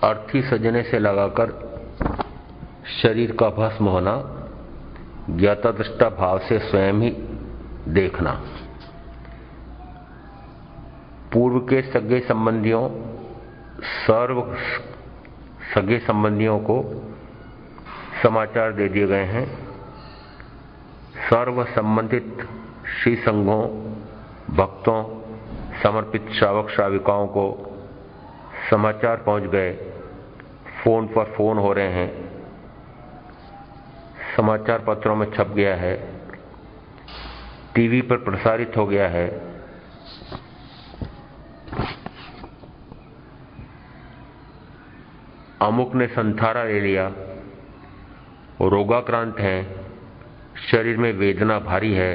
अर्थी सजने से लगाकर शरीर का भस्म होना, ज्ञाता दृष्टा भाव से स्वयं ही देखना। पूर्व के सगे संबंधियों, सर्व सगे संबंधियों को समाचार दे दिए गए हैं। सर्व संबंधित श्री संघों, भक्तों, समर्पित श्रावक श्राविकाओं को समाचार पहुंच गए। फोन पर फोन हो रहे हैं, समाचार पत्रों में छप गया है, टीवी पर प्रसारित हो गया है। अमुक ने संथारा ले लिया, रोगाक्रांत हैं, शरीर में वेदना भारी है,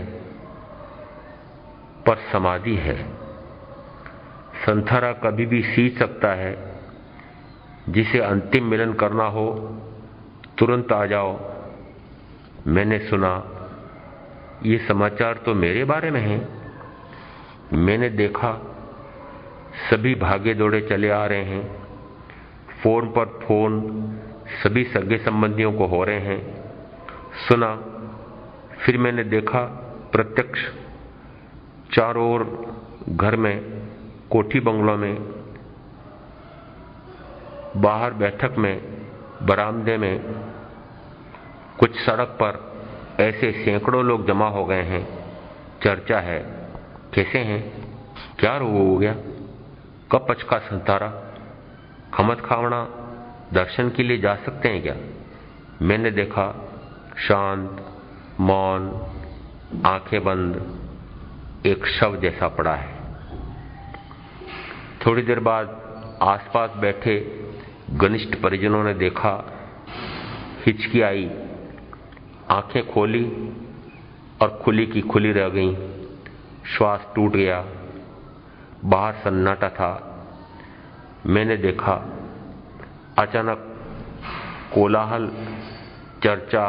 पर समाधि है। संथारा कभी भी सींच सकता है। जिसे अंतिम मिलन करना हो तुरंत आ जाओ। मैंने सुना, ये समाचार तो मेरे बारे में है। मैंने देखा, सभी भागे दौड़े चले आ रहे हैं। फोन पर फोन सभी सगे संबंधियों को हो रहे हैं। सुना, फिर मैंने देखा प्रत्यक्ष, चारों ओर घर में, कोठी बंगलों में, बाहर बैठक में, बरामदे में, कुछ सड़क पर ऐसे सैकड़ों लोग जमा हो गए हैं। चर्चा है, कैसे हैं, क्या रोग हो गया, कब पचका संतारा, खमत खावड़ा, दर्शन के लिए जा सकते हैं क्या। मैंने देखा, शांत, मौन, आंखें बंद, एक शव जैसा पड़ा है। थोड़ी देर बाद आसपास बैठे घनिष्ठ परिजनों ने देखा, हिचकी आई, आंखें खोली और खुली की खुली रह गईं। श्वास टूट गया, बाहर सन्नाटा था। मैंने देखा, अचानक कोलाहल, चर्चा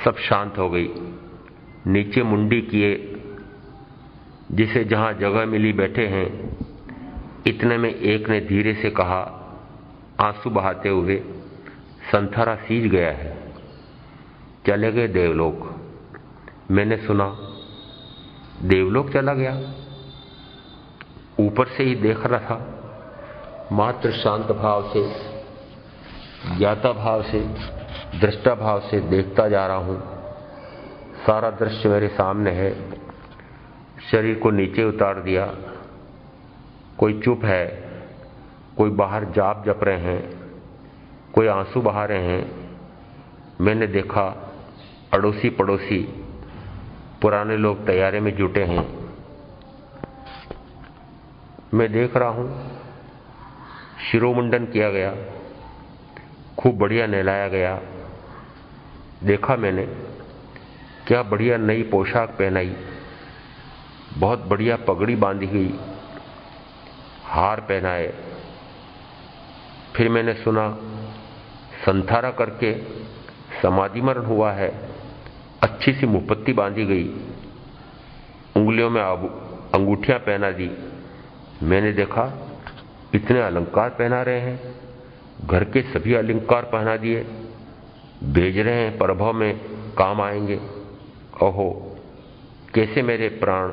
सब शांत हो गई। नीचे मुंडी किए, जिसे जहां जगह मिली बैठे हैं। इतने में एक ने धीरे से कहा, आंसू बहाते हुए, संथारा सींच गया है, चले गए देवलोक। मैंने सुना, देवलोक चला गया। ऊपर से ही देख रहा था, मात्र शांत भाव से, ज्ञाता भाव से, दृष्टा भाव से देखता जा रहा हूं। सारा दृश्य मेरे सामने है। शरीर को नीचे उतार दिया। कोई चुप है, कोई बाहर जाप जप रहे हैं, कोई आंसू बहा रहे हैं। मैंने देखा, अड़ोसी पड़ोसी, पुराने लोग तैयारी में जुटे हैं। मैं देख रहा हूं, शिरोमुंडन किया गया, खूब बढ़िया नहलाया गया। देखा मैंने, क्या बढ़िया नई पोशाक पहनाई, बहुत बढ़िया पगड़ी बांधी गई, हार पहनाए। फिर मैंने सुना, संथारा करके समाधि मरण हुआ है, अच्छी सी मुपत्ति बांधी गई, उंगलियों में अंगूठियां पहना दी। मैंने देखा, इतने अलंकार पहना रहे हैं, घर के सभी अलंकार पहना दिए, भेज रहे हैं, प्रभाव में काम आएंगे। ओहो, कैसे मेरे प्राण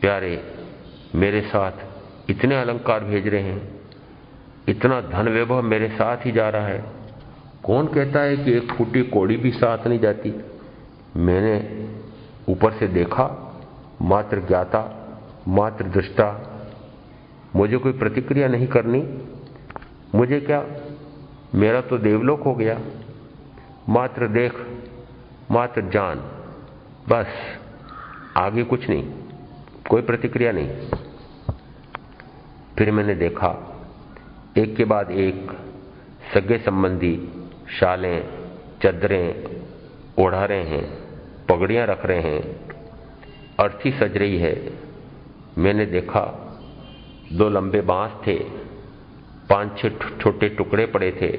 प्यारे मेरे साथ इतने अलंकार भेज रहे हैं, इतना धन वैभव मेरे साथ ही जा रहा है। कौन कहता है कि एक फूटी कौड़ी भी साथ नहीं जाती। मैंने ऊपर से देखा, मात्र ज्ञाता, मात्र दृष्टा। मुझे कोई प्रतिक्रिया नहीं करनी। मुझे क्या, मेरा तो देवलोक हो गया। मात्र देख, मात्र जान, बस, आगे कुछ नहीं, कोई प्रतिक्रिया नहीं। फिर मैंने देखा, एक के बाद एक सगे संबंधी शालें, चद्दरें ओढ़ा रहे हैं, पगड़ियां रख रहे हैं, अर्थी सज रही है। मैंने देखा, 2 लंबे बांस थे, 5-6 छोटे टुकड़े पड़े थे,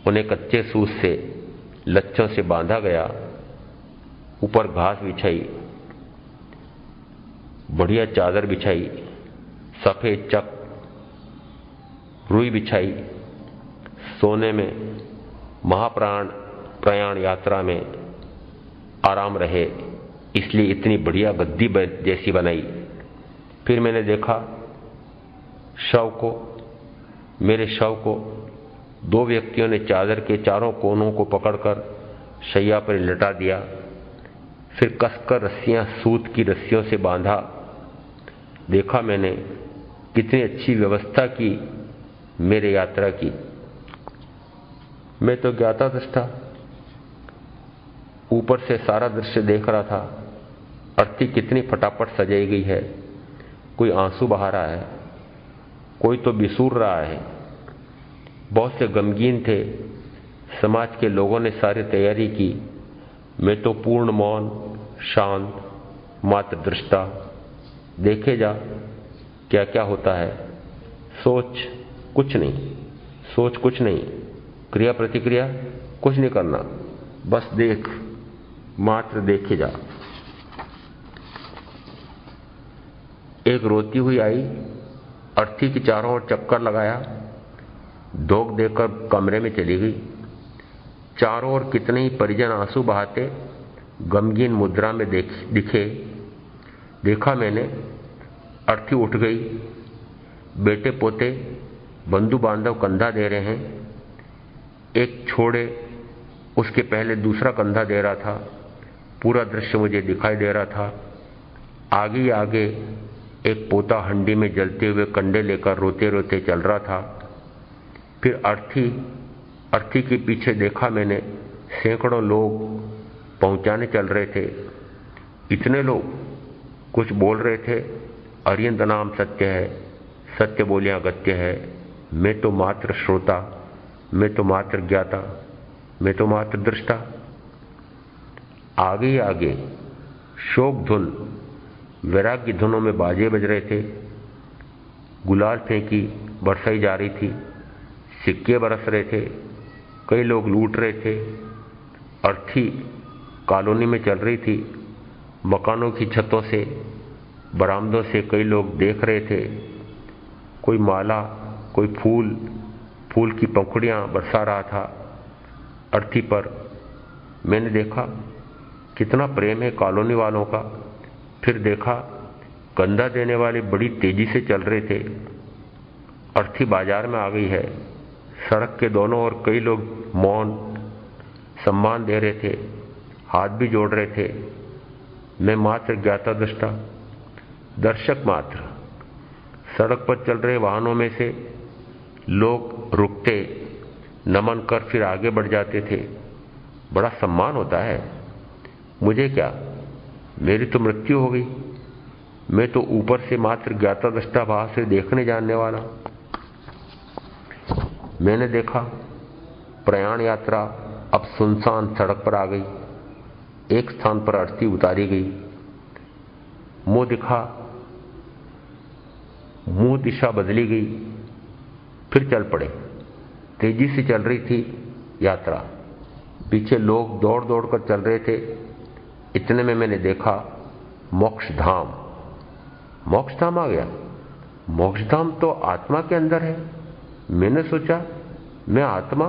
उन्हें कच्चे सूत से, लच्छों से बांधा गया। ऊपर घास बिछाई, बढ़िया चादर बिछाई, सफेद चक रुई बिछाई, सोने में, प्रयाण यात्रा में आराम रहे, इसलिए इतनी बढ़िया गद्दी जैसी बनाई। फिर मैंने देखा मेरे शव को 2 व्यक्तियों ने चादर के चारों कोनों को पकड़कर शैया पर लटा दिया। फिर कसकर रस्सियां सूत की रस्सियों से बांधा। देखा मैंने कितनी अच्छी व्यवस्था की मेरे यात्रा की। मैं तो ज्ञाता दृष्टा ऊपर से सारा दृश्य देख रहा था। अर्थी कितनी फटाफट सजाई गई है। कोई आंसू बहा रहा है, कोई तो बिसूर रहा है। बहुत से गमगीन थे। समाज के लोगों ने सारी तैयारी की। मैं तो पूर्ण मौन, शांत, मात्र दृष्टा। देखे जा क्या क्या होता है। सोच कुछ नहीं, क्रिया प्रतिक्रिया कुछ नहीं करना, बस देख, मात्र देखे जा। एक रोती हुई आई, अर्थी की चारों ओर चक्कर लगाया, धोख देकर कमरे में चली गई। चारों ओर कितने ही परिजन आंसू बहाते गमगीन मुद्रा में दिखे। देखा मैंने, अर्थी उठ गई। बेटे पोते, बंधु बांधव कंधा दे रहे हैं। एक छोड़े उसके पहले दूसरा कंधा दे रहा था। पूरा दृश्य मुझे दिखाई दे रहा था। आगे एक पोता हंडी में जलते हुए कंडे लेकर रोते रोते चल रहा था। फिर अर्थी के पीछे देखा मैंने सैकड़ों लोग पहुंचाने चल रहे थे। इतने लोग कुछ बोल रहे थे, अरियंत नाम सत्य है, सत्य बोलियां गत्य है। मैं तो मात्र श्रोता, मैं तो मात्र ज्ञाता, मैं तो मात्र दृष्टा। आगे शोक धुन, वैराग्य धुनों में बाजे बज रहे थे। गुलाल फेंकी बरसाई जा रही थी, सिक्के बरस रहे थे, कई लोग लूट रहे थे। अर्थी कॉलोनी में चल रही थी। मकानों की छतों से, बरामदों से कई लोग देख रहे थे। कोई माला, कोई फूल की पंखुड़ियां बरसा रहा था अर्थी पर। मैंने देखा कितना प्रेम है कॉलोनी वालों का। फिर देखा कंधा देने वाले बड़ी तेजी से चल रहे थे। अर्थी बाजार में आ गई है। सड़क के दोनों ओर कई लोग मौन सम्मान दे रहे थे, हाथ भी जोड़ रहे थे। मैं मात्र ज्ञाता दृष्टा, दर्शक मात्र। सड़क पर चल रहे वाहनों में से लोग रुकते, नमन कर फिर आगे बढ़ जाते थे। बड़ा सम्मान होता है। मुझे क्या, मेरी तो मृत्यु हो गई। मैं तो ऊपर से मात्र ज्ञाता दृष्टा भाव से देखने जानने वाला। मैंने देखा प्रयाण यात्रा अब सुनसान सड़क पर आ गई। एक स्थान पर अर्थी उतारी गई। मुंह दिशा बदली गई। फिर चल पड़े। तेजी से चल रही थी यात्रा। पीछे लोग दौड़ दौड़ कर चल रहे थे। इतने में मैंने देखा मोक्षधाम आ गया। मोक्षधाम तो आत्मा के अंदर है। मैंने सोचा मैं आत्मा,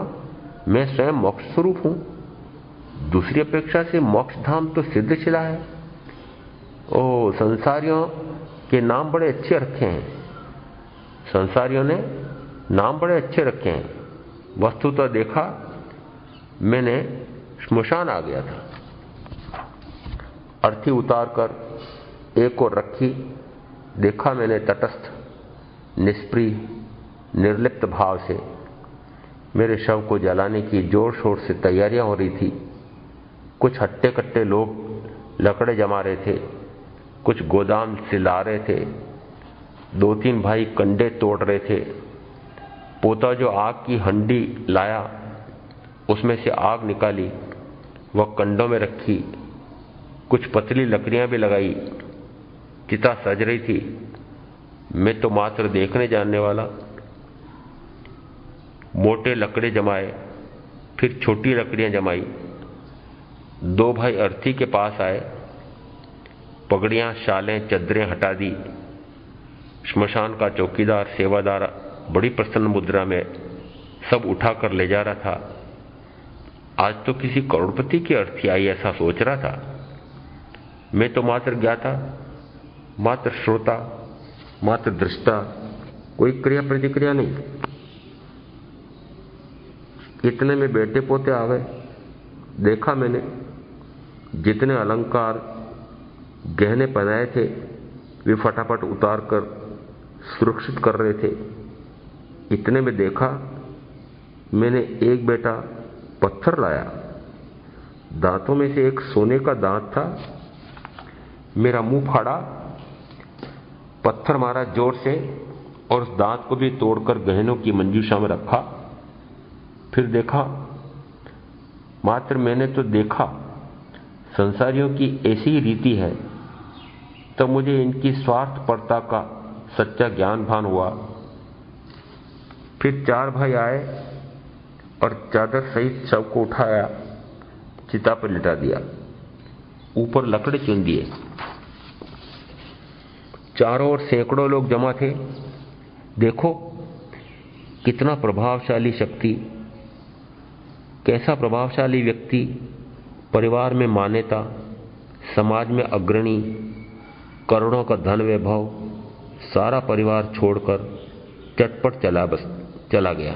मैं स्वयं मोक्ष स्वरूप हूं। दूसरी अपेक्षा से मोक्षधाम तो सिद्ध शिला है। ओ, संसारियों के नाम बड़े अच्छे रखे हैं। संसारियों ने नाम बड़े अच्छे रखे हैं। वस्तु तो देखा मैंने श्मशान आ गया था। अर्थी उतार कर एक और रखी। देखा मैंने तटस्थ, निष्प्रिय, निर्लिप्त भाव से। मेरे शव को जलाने की जोर शोर से तैयारियां हो रही थी। कुछ हट्टे कट्टे लोग लकड़े जमा रहे थे, कुछ गोदाम से ला रहे थे। 2-3 भाई कंडे तोड़ रहे थे। पोता जो आग की हंडी लाया, उसमें से आग निकाली, वह कंडों में रखी। कुछ पतली लकड़ियां भी लगाई। चिता सज रही थी। मैं तो मात्र देखने जानने वाला। मोटे लकड़े जमाए, फिर छोटी लकड़ियां जमाई। 2 भाई अर्थी के पास आए। पगड़ियां, शालें, चद्दरें हटा दी। श्मशान का चौकीदार, सेवादार बड़ी प्रसन्न मुद्रा में सब उठाकर ले जा रहा था। आज तो किसी करोड़पति की अर्थी आई ऐसा सोच रहा था। मैं तो मात्र ज्ञाता, मात्र श्रोता, मात्र दृष्टा, कोई क्रिया प्रतिक्रिया नहीं। इतने में बेटे पोते आ गए। देखा मैंने, जितने अलंकार गहने पहनाए थे वे फटाफट उतार कर सुरक्षित कर रहे थे। इतने में देखा मैंने एक बेटा पत्थर लाया। दांतों में से एक सोने का दांत था। मेरा मुंह फाड़ा, पत्थर मारा जोर से और उस दांत को भी तोड़कर गहनों की मंजूषा में रखा। फिर देखा, मात्र मैंने तो देखा, संसारियों की ऐसी ही रीति है। तो मुझे इनकी स्वार्थपरता का सच्चा ज्ञान भान हुआ। फिर 4 भाई आए और चादर सहित शव को उठाया, चिता पर लिटा दिया, ऊपर लकड़ी चुन दिए। चारों ओर सैकड़ों लोग जमा थे। देखो कितना प्रभावशाली शक्ति, कैसा प्रभावशाली व्यक्ति, परिवार में मान्यता, समाज में अग्रणी, करोड़ों का धन वैभव, सारा परिवार छोड़कर चटपट चला गया।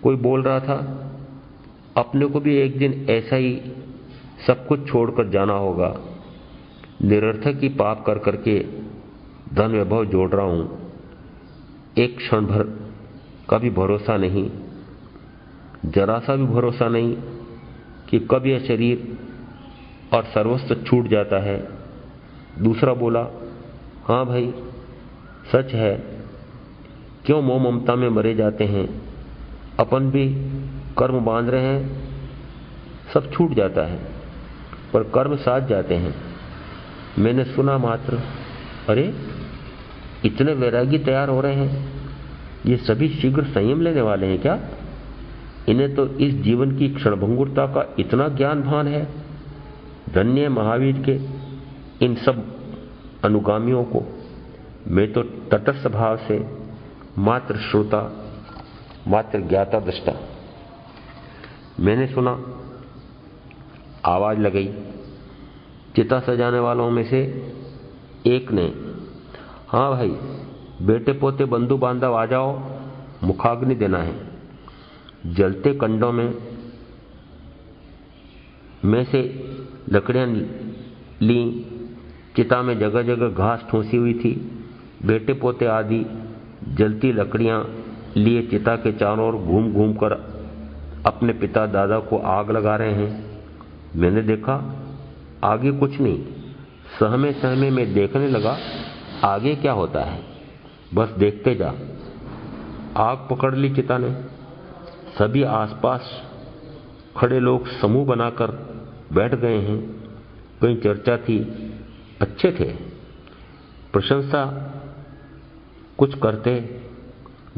कोई बोल रहा था, अपने को भी एक दिन ऐसा ही सब कुछ छोड़कर जाना होगा। निरर्थक ही पाप कर करके धन वैभव जोड़ रहा हूं, एक क्षण भर का भी भरोसा नहीं, जरा सा भी भरोसा नहीं कि कब यह शरीर और सर्वस्व छूट जाता है। दूसरा बोला, हाँ भाई सच है, क्यों मोह ममता में मरे जाते हैं, अपन भी कर्म बांध रहे हैं, सब छूट जाता है पर कर्म साथ जाते हैं। मैंने सुना मात्र, अरे इतने वैरागी तैयार हो रहे हैं, ये सभी शीघ्र संयम लेने वाले हैं क्या? इन्हें तो इस जीवन की क्षणभंगुरता का इतना ज्ञान भान है। धन्य महावीर के इन सब अनुगामियों को। मैं तो तटस्थ भाव से मात्र श्रोता, मात्र ज्ञाता दृष्टा। मैंने सुना, आवाज लगाई। चिता सजाने वालों में से एक ने, हाँ भाई बेटे पोते बंधु बांधव आ जाओ, मुखाग्नि देना है। जलते कंडों में से लकड़ियां ली। चिता में जगह जगह घास ठूंसी हुई थी। बेटे पोते आदि जलती लकड़ियां लिए चिता के चारों ओर घूम घूम कर अपने पिता दादा को आग लगा रहे हैं। मैंने देखा, आगे कुछ नहीं। सहमे सहमे मैं देखने लगा आगे क्या होता है, बस देखते जा। आग पकड़ ली चिता ने। सभी आसपास खड़े लोग समूह बनाकर बैठ गए हैं। कहीं चर्चा थी, अच्छे थे, प्रशंसा कुछ करते।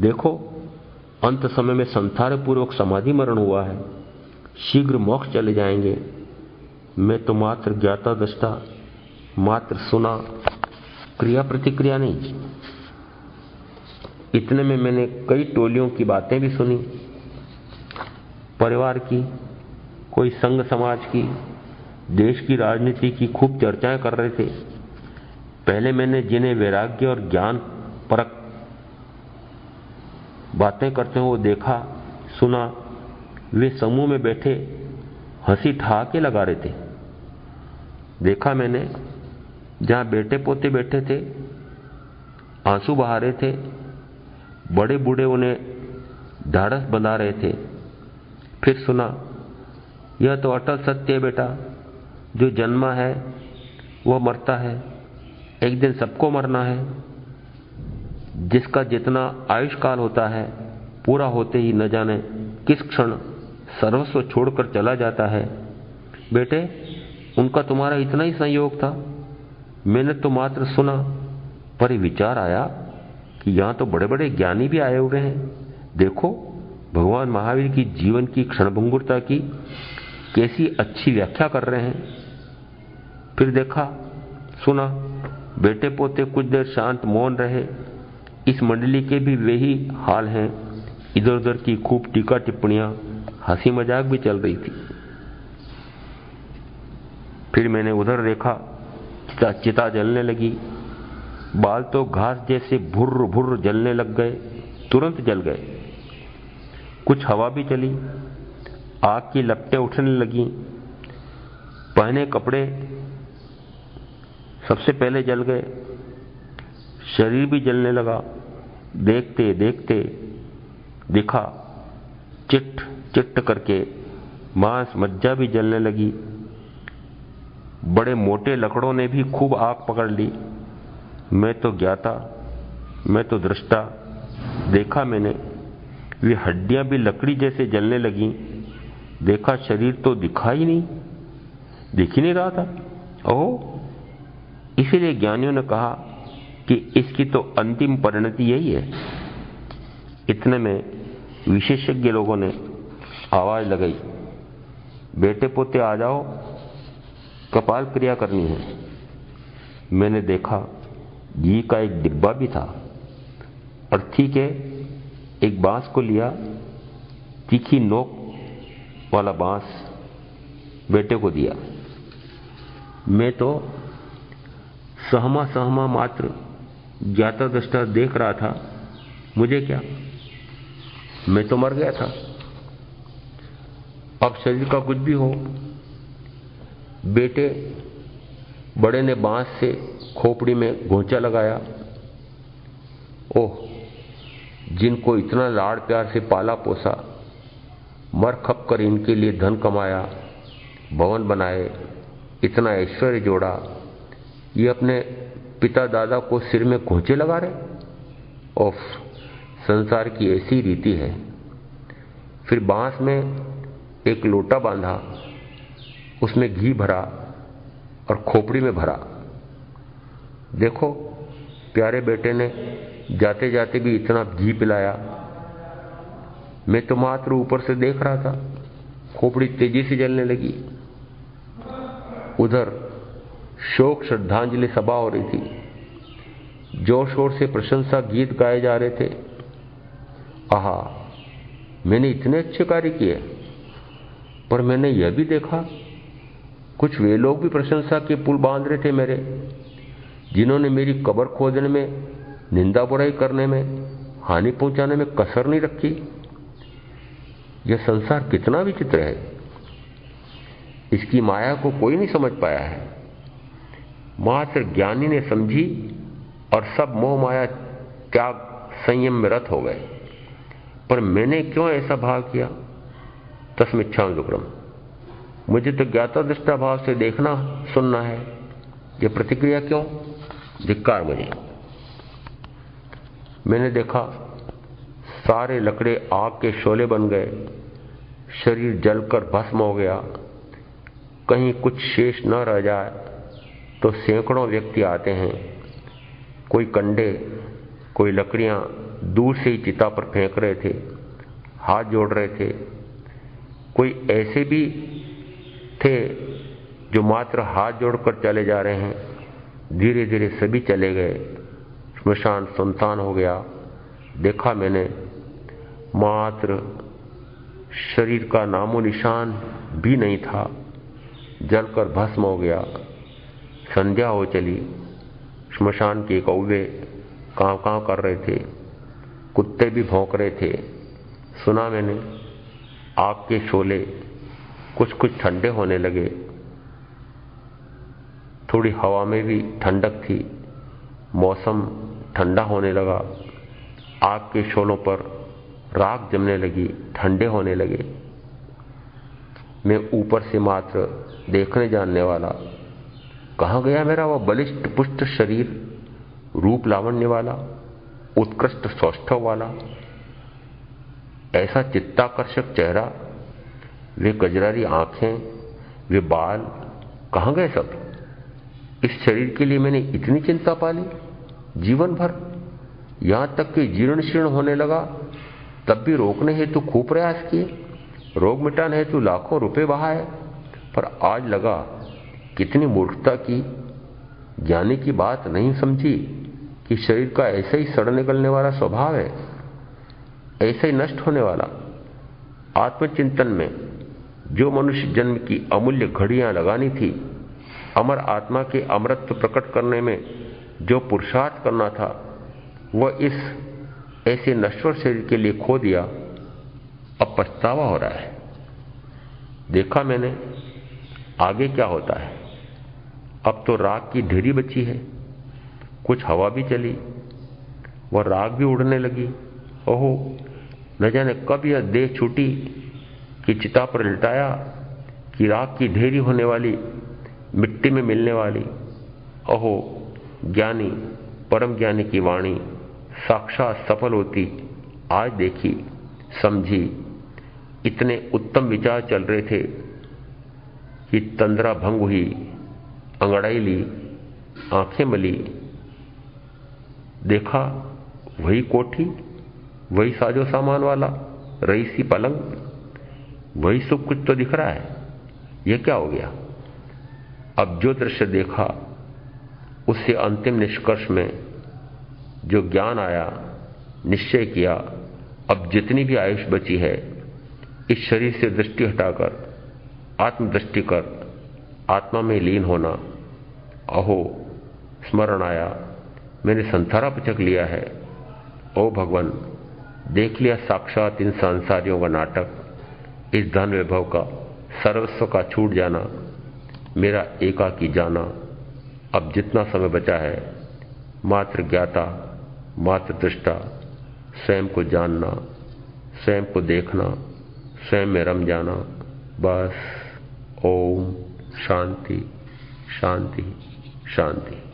देखो अंत समय में संथार पूर्वक समाधि मरण हुआ है, शीघ्र मोक्ष चले जाएंगे। मैं तो मात्र ज्ञाता दृष्टा, मात्र सुना, क्रिया प्रतिक्रिया नहीं। इतने में मैंने कई टोलियों की बातें भी सुनी, परिवार की, कोई संघ समाज की, देश की राजनीति की खूब चर्चाएं कर रहे थे। पहले मैंने जिन्हें वैराग्य और ज्ञान परक बातें करते हो देखा सुना, वे समूह में बैठे हंसी ठहाके लगा रहे थे। देखा मैंने, जहां बेटे पोते बैठे थे आंसू बहा रहे थे, बड़े बूढ़े उन्हें ढाढ़स बंधा रहे थे। फिर सुना, यह तो अटल सत्य है बेटा, जो जन्मा है वह मरता है, एक दिन सबको मरना है। जिसका जितना आयुष्काल होता है पूरा होते ही न जाने किस क्षण सर्वस्व छोड़कर चला जाता है। बेटे, उनका तुम्हारा इतना ही संयोग था। मैंने तो मात्र सुना, पर विचार आया कि यहां तो बड़े बड़े ज्ञानी भी आए हुए हैं। देखो भगवान महावीर की जीवन की क्षणभंगुरता की कैसी अच्छी व्याख्या कर रहे हैं। फिर देखा सुना, बेटे पोते कुछ देर शांत मौन रहे। इस मंडली के भी वही हाल हैं। इधर उधर की खूब टीका टिप्पणियां, हंसी मजाक भी चल रही थी। फिर मैंने उधर देखा, चिता जलने लगी। बाल तो घास जैसे भुर्र भुर्र जलने लग गए, तुरंत जल गए। कुछ हवा भी चली, आग की लपटें उठने लगी। पहने कपड़े सबसे पहले जल गए, शरीर भी जलने लगा। देखते देखते दिखा, चिट चिट करके मांस मज्जा भी जलने लगी। बड़े मोटे लकड़ों ने भी खूब आग पकड़ ली। मैं तो ज्ञाता, मैं तो दृष्टा। देखा मैंने, वे हड्डियां भी लकड़ी जैसे जलने लगी। देखा शरीर तो दिखा ही नहीं, दिख ही नहीं रहा था। ओह, इसीलिए ज्ञानियों ने कहा कि इसकी तो अंतिम परिणति यही है। इतने में विशेषज्ञ लोगों ने आवाज लगाई, बेटे पोते आ जाओ, कपाल क्रिया करनी है। मैंने देखा घी का एक डिब्बा भी था। अर्थी के एक बांस को लिया, तीखी नोक वाला बांस बेटे को दिया। मैं तो सहमा सहमा मात्र ज्ञाता दृष्टा देख रहा था। मुझे क्या, मैं तो मर गया था। अब शरीर का कुछ भी हो, बेटे बड़े ने बांस से खोपड़ी में घोंचा लगाया। ओह, जिनको इतना लाड़ प्यार से पाला पोसा, मर खप कर इनके लिए धन कमाया, भवन बनाए, इतना ऐश्वर्य जोड़ा, ये अपने पिता दादा को सिर में घोंचे लगा रहे। ओफ, संसार की ऐसी रीति है। फिर बांस में एक लोटा बांधा, उसमें घी भरा और खोपड़ी में भरा। देखो, प्यारे बेटे ने जाते जाते भी इतना घी पिलाया। मैं तो मात्र ऊपर से देख रहा था। खोपड़ी तेजी से जलने लगी। उधर शोक श्रद्धांजलि सभा हो रही थी। जोर शोर से प्रशंसा गीत गाए जा रहे थे। आहा, मैंने इतने अच्छे कार्य किए। पर मैंने यह भी देखा, कुछ वे लोग भी प्रशंसा के पुल बांध रहे थे मेरे, जिन्होंने मेरी कब्र खोदने में, निंदा बुराई करने में, हानि पहुंचाने में कसर नहीं रखी। यह संसार कितना विचित्र है। इसकी माया को कोई नहीं समझ पाया है। मात्र ज्ञानी ने समझी और सब मोह माया त्याग संयम में रत हो गए। पर मैंने क्यों ऐसा भाव किया? तस्मिच्छामि दुक्कडम। मुझे तो ज्ञाता दृष्टा भाव से देखना सुनना है। यह प्रतिक्रिया क्यों? धिक्कार मुझे। मैंने देखा सारे लकड़े आग के शोले बन गए, शरीर जलकर भस्म हो गया। कहीं कुछ शेष न रह जाए तो सैकड़ों व्यक्ति आते हैं। कोई कंडे, कोई लकड़ियां दूर से ही चिता पर फेंक रहे थे, हाथ जोड़ रहे थे। कोई ऐसे भी थे जो मात्र हाथ जोड़कर चले जा रहे हैं। धीरे धीरे सभी चले गए। श्मशान सुनसान हो गया। देखा मैंने, मात्र शरीर का नामो निशान भी नहीं था, जलकर भस्म हो गया। संध्या हो चली। श्मशान के कौवे कांव कांव कर रहे थे, कुत्ते भी भौंक रहे थे। सुना मैंने, आग के शोले कुछ कुछ ठंडे होने लगे। थोड़ी हवा में भी ठंडक थी। मौसम ठंडा होने लगा। आग के शोलों पर राख जमने लगी, ठंडे होने लगे। मैं ऊपर से मात्र देखने जानने वाला। कहां गया मेरा वह बलिष्ठ पुष्ट शरीर, रूप लावण्य वाला, उत्कृष्ट सौष्ठव वाला, ऐसा चित्ताकर्षक चेहरा, वे गजरारी आंखें, वे बाल, कहां गए सब? इस शरीर के लिए मैंने इतनी चिंता पाली जीवन भर, यहां तक कि जीर्ण शीर्ण होने लगा तब भी रोकने हेतु खूब प्रयास किए, रोग मिटाने हेतु लाखों रुपए बहाए। पर आज लगा कितनी मूर्खता की। ज्ञानी की बात नहीं समझी कि शरीर का ऐसे ही सड़ निकलने वाला स्वभाव है। ऐसे ही नष्ट होने वाला आत्मचिंतन में जो मनुष्य जन्म की अमूल्य घड़ियां लगानी थी, अमर आत्मा के अमरत्व प्रकट करने में जो पुरुषार्थ करना था, वह इस ऐसे नश्वर शरीर के लिए खो दिया। अब पछतावा हो रहा है। देखा मैंने आगे क्या होता है। अब तो राख की ढेरी बची है, कुछ हवा भी चली, वह राख भी उड़ने लगी। ओहो, न जाने कब यह देह छूटी कि चिता पर लिटाया कि राख की ढेरी होने वाली, मिट्टी में मिलने वाली। ओहो, ज्ञानी परम ज्ञानी की वाणी साक्षात सफल होती आज देखी, समझी। इतने उत्तम विचार चल रहे थे कि तंद्रा भंग हुई, अंगड़ाई ली, आंखें मली। देखा वही कोठी, वही साजो सामान वाला रईसी पलंग, वही सब कुछ तो दिख रहा है। यह क्या हो गया? अब जो दृश्य देखा उससे अंतिम निष्कर्ष में जो ज्ञान आया, निश्चय किया, अब जितनी भी आयुष बची है, इस शरीर से दृष्टि हटाकर आत्मदृष्टि कर आत्मा में लीन होना। अहो, स्मरण आया, मैंने संसारा पचक लिया है। ओ भगवान, देख लिया साक्षात इन सांसारियों का नाटक, इस धन वैभव का, सर्वस्व का छूट जाना, मेरा एकाकी जाना। अब जितना समय बचा है, मात्र ज्ञाता, मात्र दृष्टा, स्वयं को जानना, स्वयं को देखना, स्वयं में रम जाना। बस। ओम शांति शांति शांति।